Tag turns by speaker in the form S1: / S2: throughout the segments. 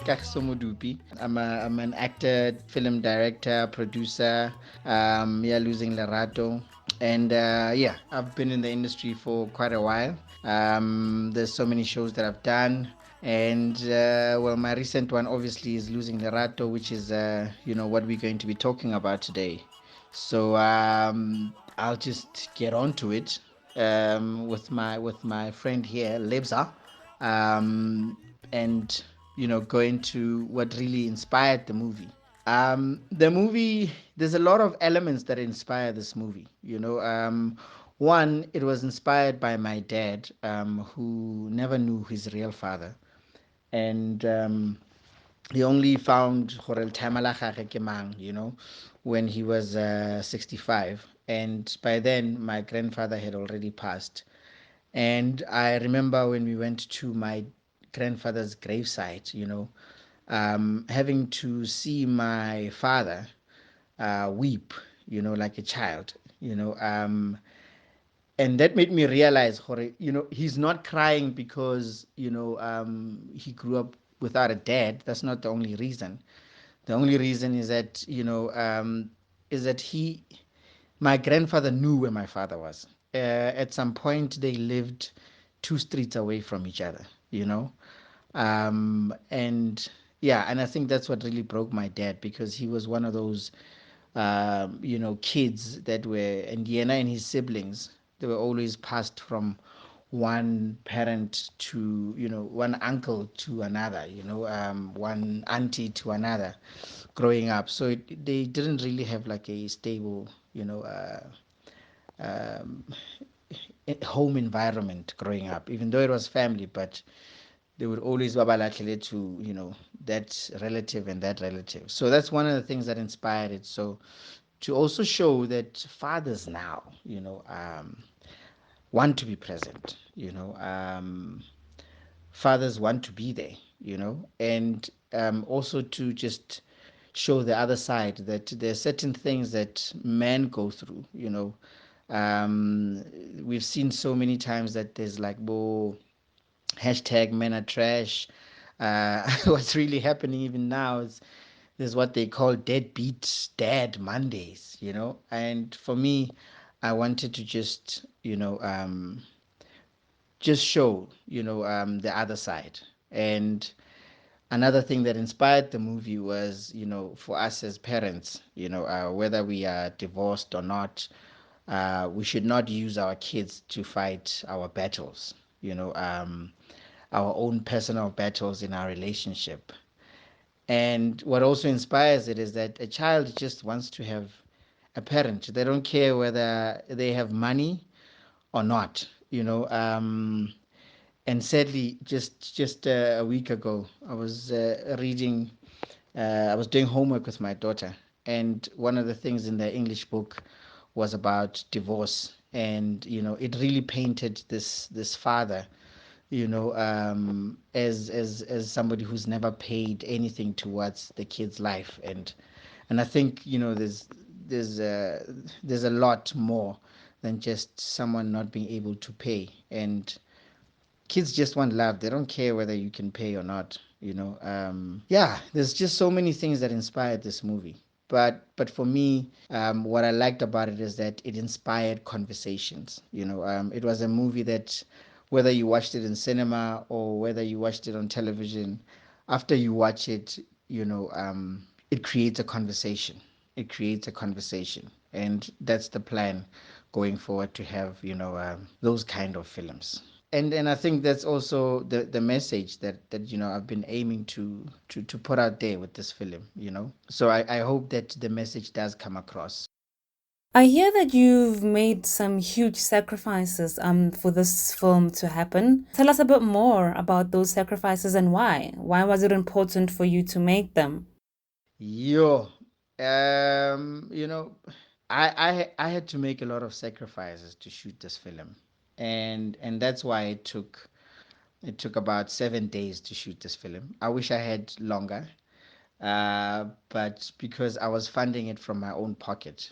S1: Kagiso Modupe. I'm an actor, film director, producer. Losing Lerato. And I've been in the industry for quite a while. There's so many shows that I've done. And my recent one obviously is Losing Lerato, which is what we're going to be talking about today. So I'll just get on to it with my friend here, Lebza, and go into what really inspired the movie. The movie, there's a lot of elements that inspire this movie. One, it was inspired by my dad, who never knew his real father, and he only found Horel Tamalaka, when he was 65. And by then, my grandfather had already passed. And I remember when we went to my grandfather's gravesite, having to see my father weep, like a child, and that made me realize, he's not crying because, he grew up without a dad. That's not the only reason. The only reason is that, my grandfather knew where my father was. At some point, they lived 2 streets away from each other, and yeah, and I think that's what really broke my dad, because he was one of those kids that were, and Yena and his siblings, they were always passed from one parent to, one uncle to another, one auntie to another growing up. So they didn't really have like a stable, um, home environment growing up, even though it was family, but they would always babalatlele to, that relative and that relative. So that's one of the things that inspired it. So to also show that fathers now, want to be present, fathers want to be there, and also to just show the other side that there are certain things that men go through, we've seen so many times that there's like, hashtag men are trash. What's really happening even now is there's what they call deadbeat dad Mondays, And for me, I wanted to just show, the other side. And another thing that inspired the movie was, for us as parents, whether we are divorced or not, we should not use our kids to fight our battles, our own personal battles in our relationship. And what also inspires it is that a child just wants to have a parent. They don't care whether they have money or not, and sadly, just a week ago, I was reading. I was doing homework with my daughter, and one of the things in the English book was about divorce, and it really painted this father, as somebody who's never paid anything towards the kid's life, and I think there's a lot more than just someone not being able to pay, and kids just want love. They don't care whether you can pay or not. Yeah, there's just so many things that inspired this movie. But for me, what I liked about it is that it inspired conversations. It was a movie that, whether you watched it in cinema or whether you watched it on television, after you watch it, it creates a conversation. It creates a conversation, and that's the plan going forward, to have those kind of films. And I think that's also the message that I've been aiming to put out there with this film. So I hope that the message does come across.
S2: I hear that you've made some huge sacrifices for this film to happen. Tell us a bit more about those sacrifices and why. Why was it important for you to make them?
S1: Yo, um, you know, I had to make a lot of sacrifices to shoot this film, and that's why it took It took about 7 days to shoot this film. I wish I had longer, but because I was funding it from my own pocket,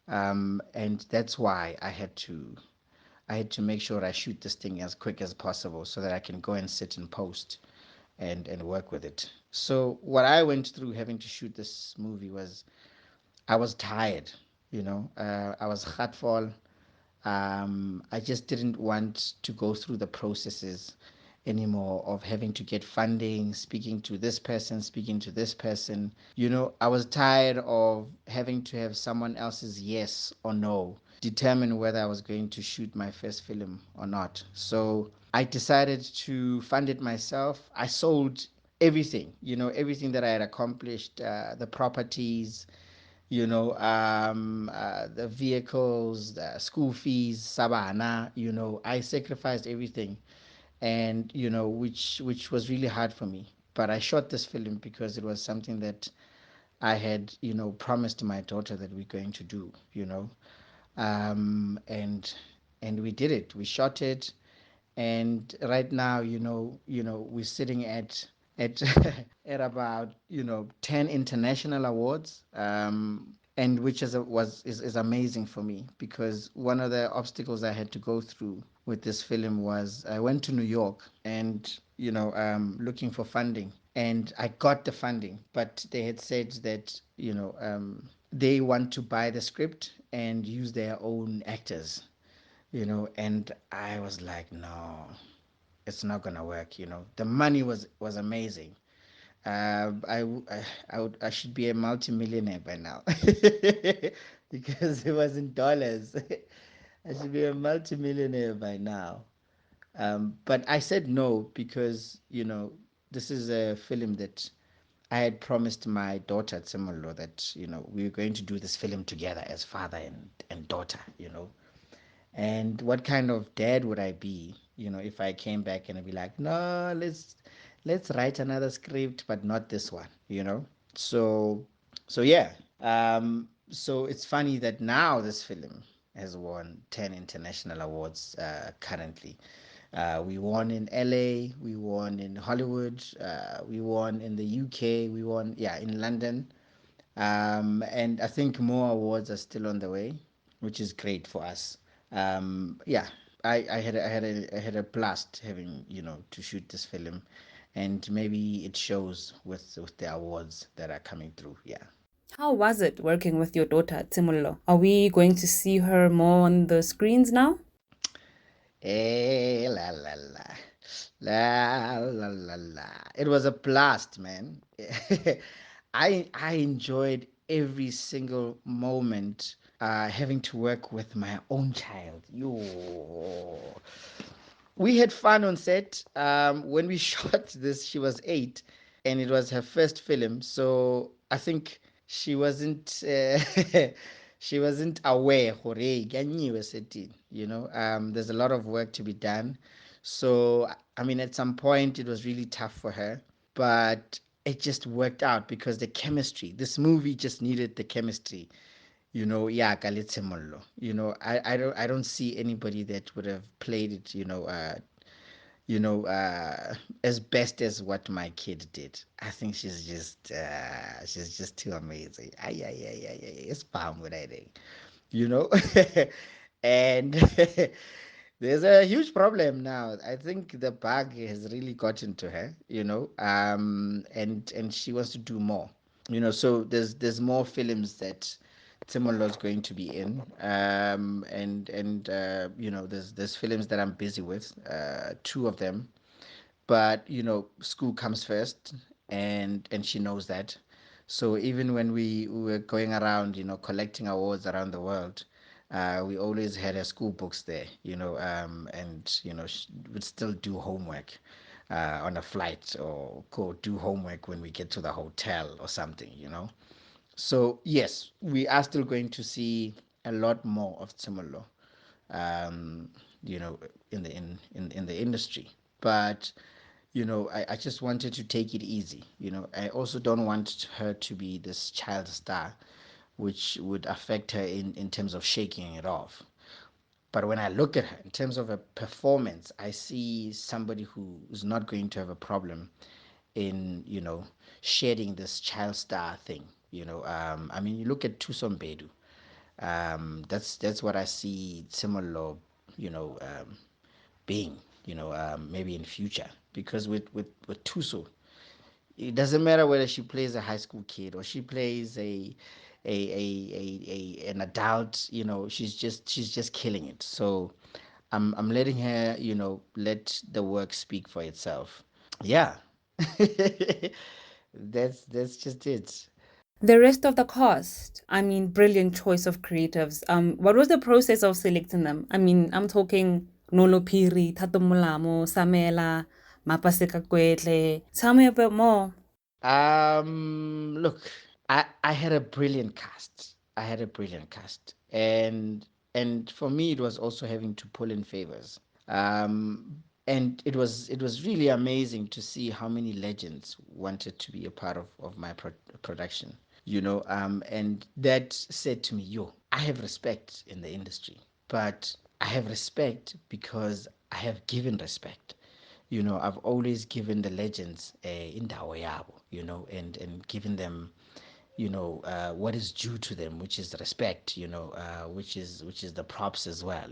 S1: and that's why I had to make sure I shoot this thing as quick as possible so that I can go and sit and post and work with it. So what I went through having to shoot this movie was I was tired, I was heartful. I just didn't want to go through the processes anymore of having to get funding, speaking to this person, speaking to this person. I was tired of having to have someone else's yes or no determine whether I was going to shoot my first film or not. So I decided to fund it myself. I sold everything, everything that I had accomplished, the properties, the vehicles, the school fees, sabana, I sacrificed everything, and which was really hard for me. But I shot this film because it was something that I had, promised my daughter that we're going to do, and we did it. We shot it, and right now, we're sitting at at about 10 international awards, and which is amazing for me, because one of the obstacles I had to go through with this film was I went to New York and looking for funding, and I got the funding, but they had said that they want to buy the script and use their own actors, and I was like, no, it's not gonna work. The money was amazing. I should be a multimillionaire by now because it was in dollars. I should be a multimillionaire by now. But I said no because this is a film that I had promised my daughter Tsimolo that we were going to do this film together as father and daughter. And what kind of dad would I be, if I came back and I'd be like, no, let's write another script, but not this one. So so yeah. So it's funny that now this film has won 10 international awards currently. We won in LA, we won in Hollywood, we won in the UK, we won, yeah, in London. And I think more awards are still on the way, which is great for us. Yeah, I had a blast having to shoot this film, and maybe it shows with the awards that are coming through. Yeah.
S2: How was it working with your daughter, Timullo? Are we going to see her more on the screens now?
S1: La la la. La la la la. It was a blast, man. I enjoyed every single moment having to work with my own child. Yo. We had fun on set. When we shot this, she was 8, and it was her first film. So I think she wasn't she wasn't aware. Hooray, ganyiwe setting. There's a lot of work to be done. So I mean, at some point, it was really tough for her, but it just worked out because the chemistry. This movie just needed the chemistry. Yeah, Kalitsemollo. I don't see anybody that would have played it, as best as what my kid did. I think she's just too amazing. Ay, ay, ay, ay, ay, it's palm with I think, you know. And there's a huge problem now. I think the bug has really gotten to her, and she wants to do more. So there's more films that Timolo is going to be in, and there's films that I'm busy with, two of them, but school comes first, and she knows that. So even when we were going around, collecting awards around the world, we always had her school books there, and she would still do homework on a flight, or go do homework when we get to the hotel or something. So yes, we are still going to see a lot more of Timolo, um, you know, in the industry. But I just wanted to take it easy. I also don't want her to be this child star, which would affect her in terms of shaking it off. But when I look at her in terms of a performance, I see somebody who is not going to have a problem in, shedding this child star thing. I mean, you look at Tusombedu. That's what I see similar, being, maybe in future. Because with Tuso, it doesn't matter whether she plays a high school kid or she plays an adult. She's just killing it. So I'm letting her, let the work speak for itself. Yeah. That's just it.
S2: The rest of the cast, I mean, brilliant choice of creatives. What was the process of selecting them? I mean, I'm talking Nolo Piri, Tato Mulamo, Samela, Mapaseka Kwetle. Tell me a bit more.
S1: Look, I had a brilliant cast. I had a brilliant cast, and for me, it was also having to pull in favors. And it was really amazing to see how many legends wanted to be a part of my production. And that said to me, yo, I have respect in the industry, but I have respect because I have given respect. I've always given the legends indawo yabo, and given them, what is due to them, which is respect, which is the props as well.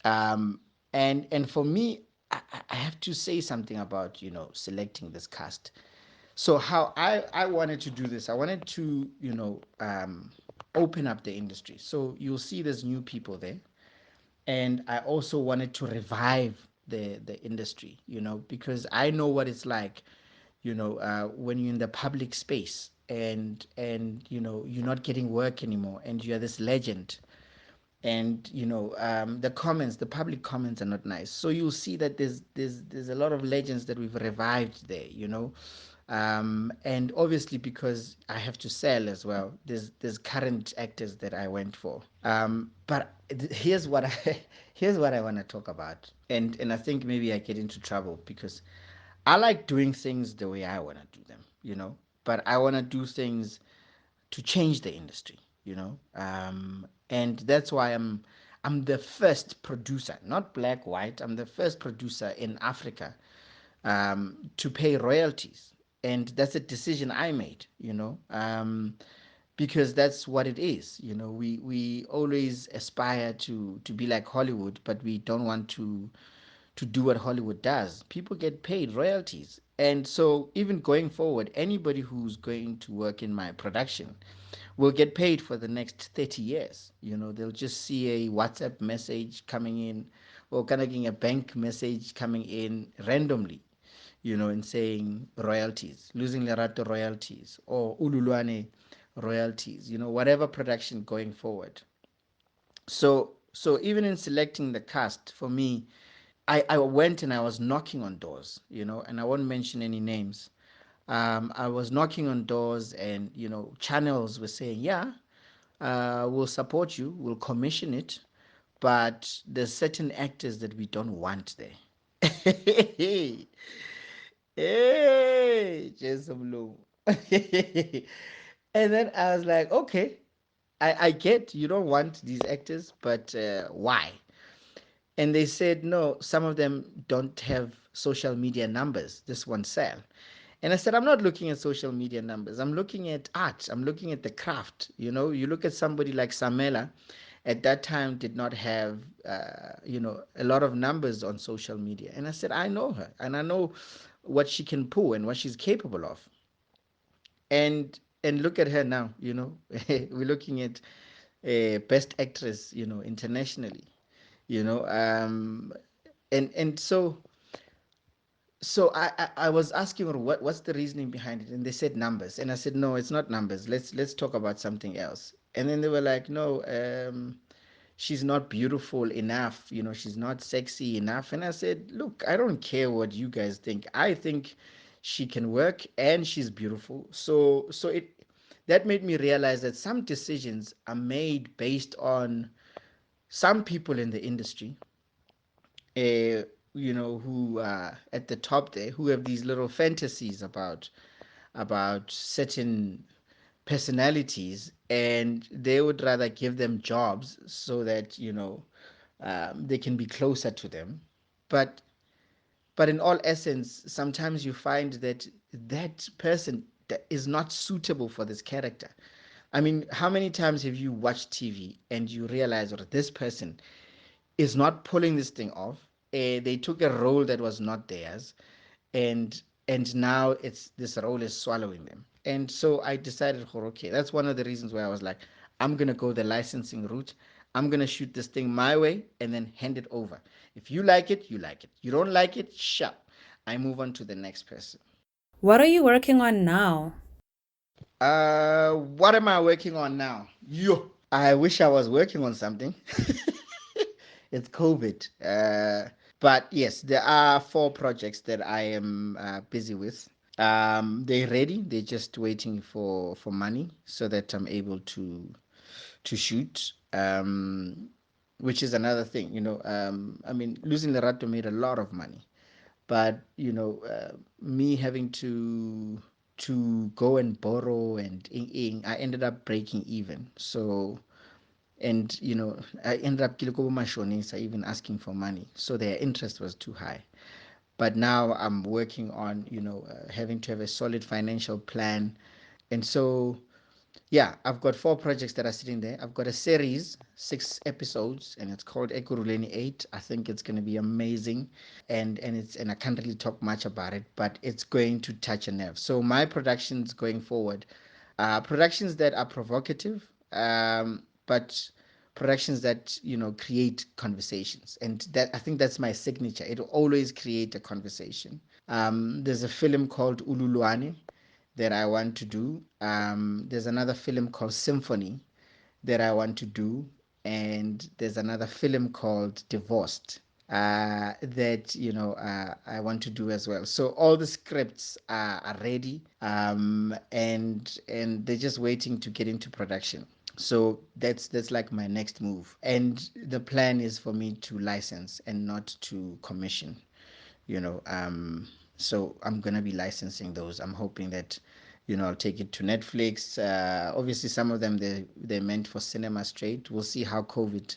S1: um and for me, I have to say something about, selecting this cast. So how I wanted to do this, I wanted to, open up the industry. So you'll see there's new people there, and I also wanted to revive the industry, because I know what it's like, when you're in the public space, and you're not getting work anymore, and you're this legend, and the public comments are not nice. So you'll see that there's a lot of legends that we've revived there, and obviously, because I have to sell as well, there's current actors that I went for. But here's what I here's what I want to talk about, and I think maybe I get into trouble because I like doing things the way I want to do them, but I want to do things to change the industry, and that's why I'm the first producer, not black white. I'm the first producer in Africa, to pay royalties, and that's a decision I made, because that's what it is. We always aspire to be like Hollywood, but we don't want to do what Hollywood does. People get paid royalties. And so, even going forward, anybody who's going to work in my production will get paid for the next 30 years. They'll just see a WhatsApp message coming in, or kind of getting a bank message coming in randomly, and saying royalties, losing Lerato royalties, or Ululwane royalties, whatever production going forward. So even in selecting the cast, for me, I went and I was knocking on doors, and I won't mention any names. I was knocking on doors, and channels were saying, "Yeah, we'll support you, we'll commission it, but there's certain actors that we don't want there." Hey, hey, Jason Blue. And then I was like, okay, I get you don't want these actors, but why? And they said, no, some of them don't have social media numbers. This one sell. And I said, I'm not looking at social media numbers. I'm looking at art. I'm looking at the craft. You look at somebody like Samela, at that time did not have, a lot of numbers on social media. And I said, I know her and I know what she can pull and what she's capable of. And look at her now, we're looking at best actress, internationally, you know and so I was asking her what's the reasoning behind it, and they said numbers, and I said no, it's not numbers. Let's talk about something else. And then they were like, no, she's not beautiful enough, she's not sexy enough. And I said, look, I don't care what you guys think. I think she can work and she's beautiful. So it that made me realize that some decisions are made based on some people in the industry, uh, who are at the top there, who have these little fantasies about certain personalities, and they would rather give them jobs so that they can be closer to them. But in all essence, sometimes you find that that person that is not suitable for this character. I mean, how many times have you watched TV and you realize, or this person is not pulling this thing off? They took a role that was not theirs, and now it's this role is swallowing them. And so I decided, oh, okay, that's one of the reasons why I was like, I'm gonna go the licensing route. I'm gonna shoot this thing my way and then hand it over. If you like it, you like it. You don't like it, shut. I move on to the next person.
S2: What are you working on now?
S1: What am I working on now? Yo, I wish I was working on something. It's COVID. But yes, there are four projects that I am busy with. They're ready. They're just waiting for money so that I'm able to shoot. Which is another thing, I mean, losing Lerato made a lot of money, but me having to go and borrow and I ended up breaking even. So, and I ended up even asking for money, so their interest was too high. But now I'm working on having to have a solid financial plan. And so yeah, I've got four projects that are sitting there. I've got a series, 6 episodes, and it's called Ekuruleni 8. I think it's going to be amazing, and I can't really talk much about it, but it's going to touch a nerve. So my productions going forward, productions that are provocative, but productions that create conversations, and that I think that's my signature. It'll always create a conversation. There's a film called Ululwane that I want to do. There's another film called Symphony that I want to do, and there's another film called Divorced that I want to do as well. So all the scripts are ready, and they're just waiting to get into production. So that's like my next move, and the plan is for me to license and not to commission. you know so I'm gonna be licensing those. I'm hoping that I'll take it to Netflix. Obviously some of them they're meant for cinema straight. We'll see how COVID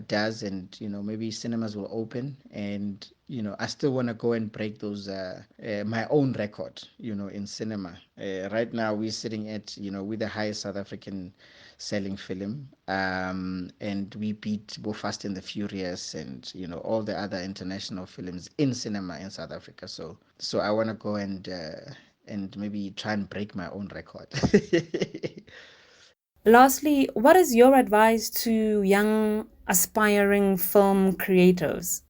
S1: does, and maybe cinemas will open, and I still want to go and break those my own record in cinema. Right now we're sitting at with the highest South African selling film, and we beat both Fast and the Furious and all the other international films in cinema in South Africa. So I want to go and maybe try and break my own record.
S2: Lastly, what is your advice to young aspiring film creators?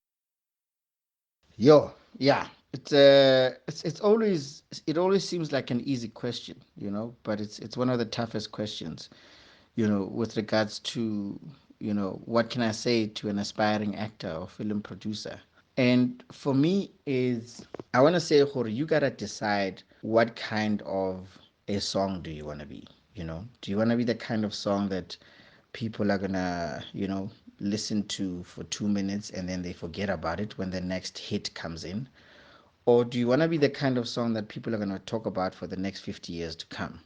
S1: Yo, yeah. It always seems like an easy question, but it's one of the toughest questions, with regards to, what can I say to an aspiring actor or film producer? And for me is I want to say, Jorge, you gotta decide what kind of a song do you want to be. Do you want to be the kind of song that people are gonna, listen to for 2 minutes and then they forget about it when the next hit comes in? Or do you want to be the kind of song that people are going to talk about for the next 50 years to come?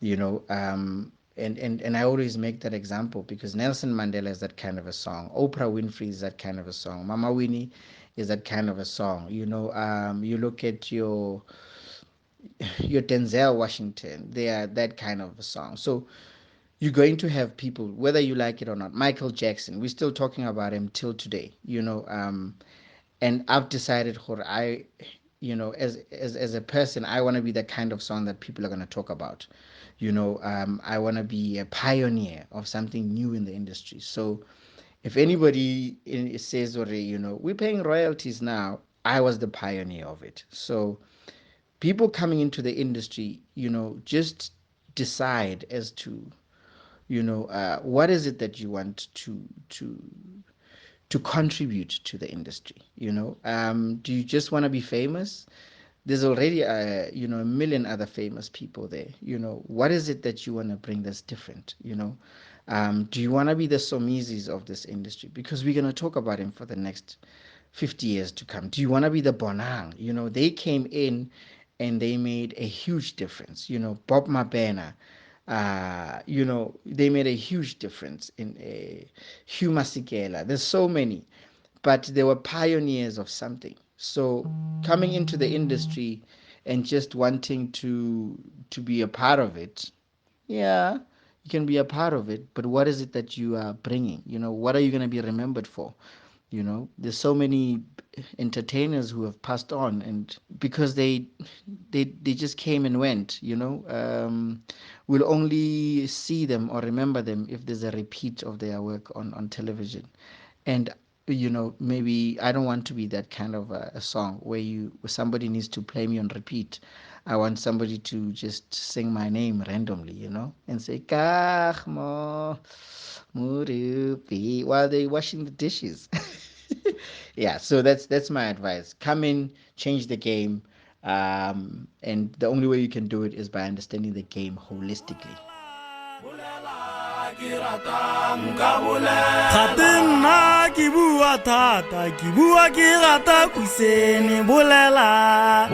S1: And I always make that example because Nelson Mandela is that kind of a song. Oprah Winfrey is that kind of a song. Mama Winnie is that kind of a song. You look at your Denzel Washington, they are that kind of a song. So you're going to have people, whether you like it or not. Michael Jackson, we're still talking about him till today. And I've decided, as a person, I want to be the kind of song that people are going to talk about. I want to be a pioneer of something new in the industry. So if anybody says, or we're paying royalties now, I was the pioneer of it. So people coming into the industry, just decide as to what is it that you want to contribute to the industry. Do you just want to be famous? There's already a million other famous people there. What is it that you want to bring that's different? Do you want to be the Somizis of this industry? Because we're going to talk about him for the next 50 years to come. Do you want to be the Bonang? They came in and they made a huge difference. Bob Mabena, They made a huge difference in Hugh Masekela. There's so many, but they were pioneers of something. So coming into the industry and just wanting to be a part of it, yeah, you can be a part of it, but what is it that you are bringing? What are you going to be remembered for? There's so many entertainers who have passed on, and because they just came and went. We'll only see them or remember them if there's a repeat of their work on television. And maybe I don't want to be that kind of a song where somebody needs to play me on repeat. I want somebody to just sing my name randomly, and say Kagiso Modupe while they're washing the dishes. Yeah, so that's my advice. Come in, change the game, and the only way you can do it is by understanding the game holistically.
S3: Gate nna ke bua thata ke bua ke rata kusene bolela